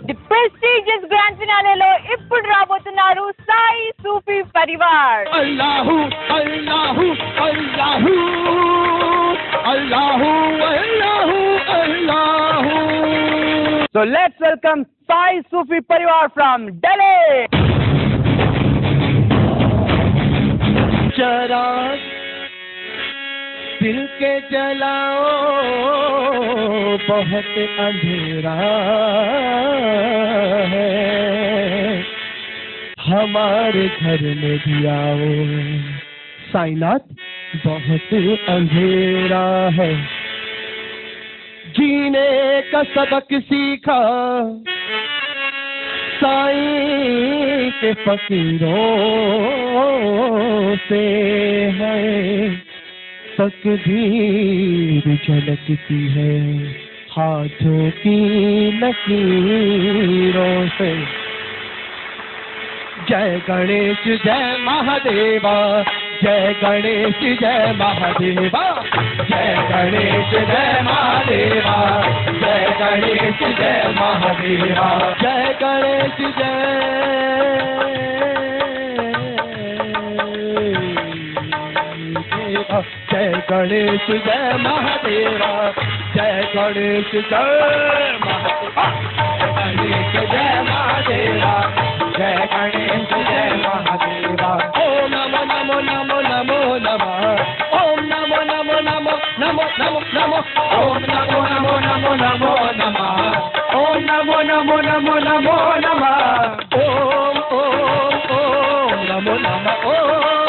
The prestigious grand ఫినాలేలో ఇప్పుడు రాబోతున్నారు సాయి సూఫీ పరివార్. అల్లాహు అల్లాహు అల్లాహు అల్లాహు అల్లాహు అల్లాహు. So let's welcome Sai Sufi Parivar from Delhi. चराग दिल के जलाओ, बहुत अंधेरा है, हमारे घर में भी आओ. साईनाथ बहुत अंधेरा है, जीने का सबक सीखा साईं के फकीरों से है, तकदीर झलकती है हाथों की लकीरों से. जय गणेश जय महादेवा, जय गणेश जय महादेवा, जय गणेश जय महादेवा, जय गणेश जय महादेवा, जय गणेश जय जय गणेश जय महादेवा, जय गणेश जय महादेवा, गणेश जय महादेवा, जय गणेश जय महादेवा. ओम नमो नमो नमो नमो नमः, ओम नमो नमो नमो नमो नमो नमो, ओम नमो नमो नमो नमो नमः, ओम नमो नमो नमो नमो नमः, ओम ओम ओम नमो नमः, ओम